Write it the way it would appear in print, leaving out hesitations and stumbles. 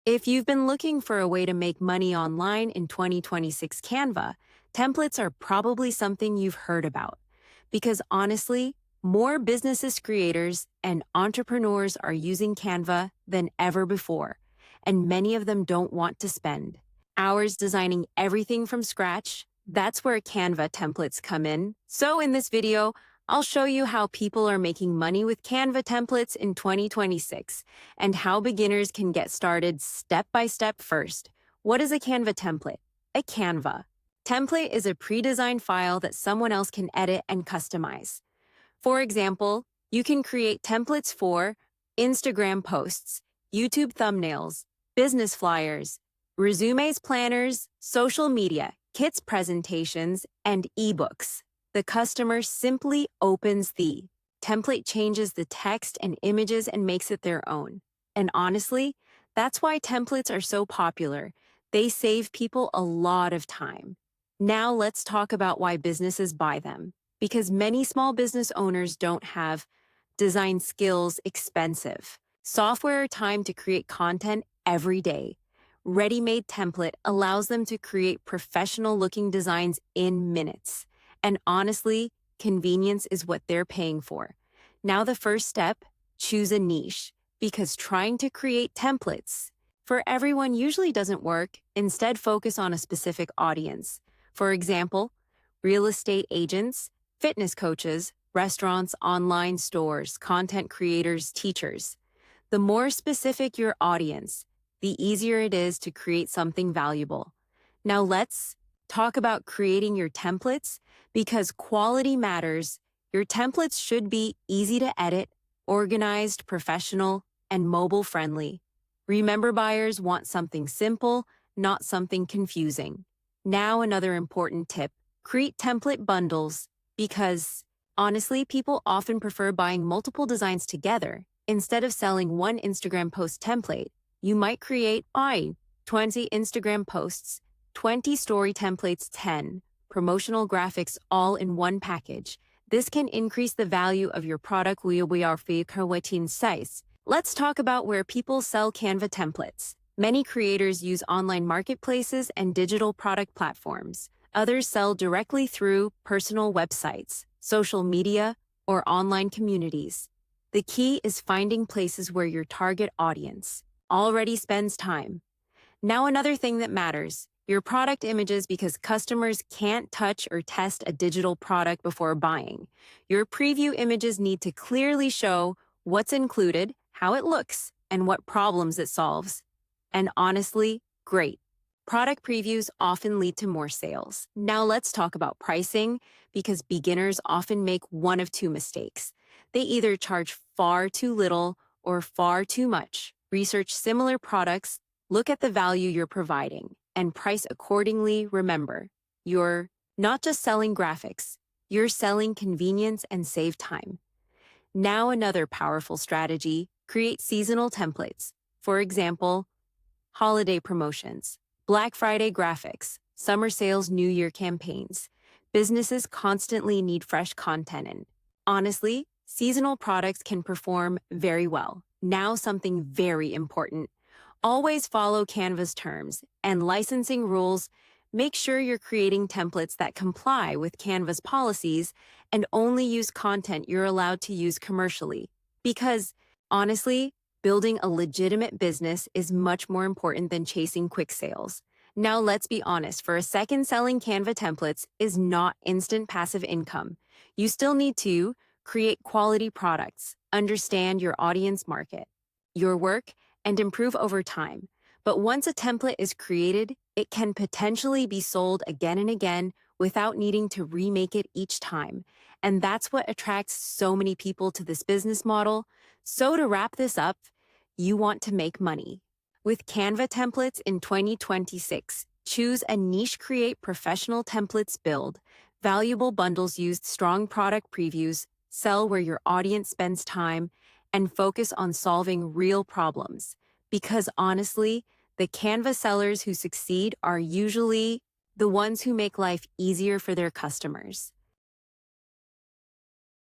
If you've been looking for a way to make money online in 2026 Canva, templates are probably something you've heard about. Because honestly, more businesses creators and entrepreneurs are using Canva than ever before, and many of them don't want to spend hours designing everything from scratch. That's where Canva templates come in. So in this video, I'll show you how people are making money with Canva templates in 2026 and how beginners can get started step by step. First, what is a Canva template? A Canva template is a pre-designed file that someone else can edit and customize. For example, you can create templates for Instagram posts, YouTube thumbnails, business flyers, resumes, planners, social media, kits, presentations, and ebooks. The customer simply opens the template, changes the text and images, and makes it their own. And honestly, that's why templates are so popular. They save people a lot of time. Now let's talk about why businesses buy them. Because many small business owners don't have design skills, expensive software, or time to create content every day. Ready-made template allows them to create professional-looking designs in minutes. And honestly, convenience is what they're paying for. Now the first step, choose a niche, because trying to create templates for everyone usually doesn't work. Instead, focus on a specific audience. For example, real estate agents, fitness coaches, restaurants, online stores, content creators, teachers. The more specific your audience, the easier it is to create something valuable. Now let's talk about creating your templates, because quality matters. Your templates should be easy to edit, organized, professional, and mobile friendly. Remember, buyers want something simple, not something confusing. Now another important tip, create template bundles, because honestly, people often prefer buying multiple designs together. Instead of selling one Instagram post template, you might create 20 Instagram posts, 20 story templates, 10 promotional graphics, all in one package. This can increase the value of your product. We are creating sites. Let's talk about where people sell Canva templates. Many creators use online marketplaces and digital product platforms. Others sell directly through personal websites, social media, or online communities. The key is finding places where your target audience already spends time. Now another thing that matters, your product images, because customers can't touch or test a digital product before buying. Your preview images need to clearly show what's included, how it looks, and what problems it solves. And honestly, great product previews often lead to more sales. Now let's talk about pricing, because beginners often make one of two mistakes. They either charge far too little or far too much. Research similar products, look at the value you're providing, and price accordingly. Remember, you're not just selling graphics, you're selling convenience and save time. Now another powerful strategy, create seasonal templates. For example, holiday promotions, Black Friday graphics, summer sales, New Year campaigns. Businesses constantly need fresh content, and honestly, seasonal products can perform very well. Now something very important. Always follow Canva's terms and licensing rules. Make sure you're creating templates that comply with Canva's policies and only use content you're allowed to use commercially. Because, honestly, building a legitimate business is much more important than chasing quick sales. Now let's be honest, for a second, selling Canva templates is not instant passive income. You still need to create quality products, understand your audience market, your work, and improve over time. But once a template is created, it can potentially be sold again and again without needing to remake it each time. And that's what attracts so many people to this business model. So to wrap this up, you want to make money with Canva templates in 2026. Choose a niche, create professional templates, build valuable bundles, use strong product previews, sell where your audience spends time, and focus on solving real problems. Because honestly, the Canva sellers who succeed are usually the ones who make life easier for their customers.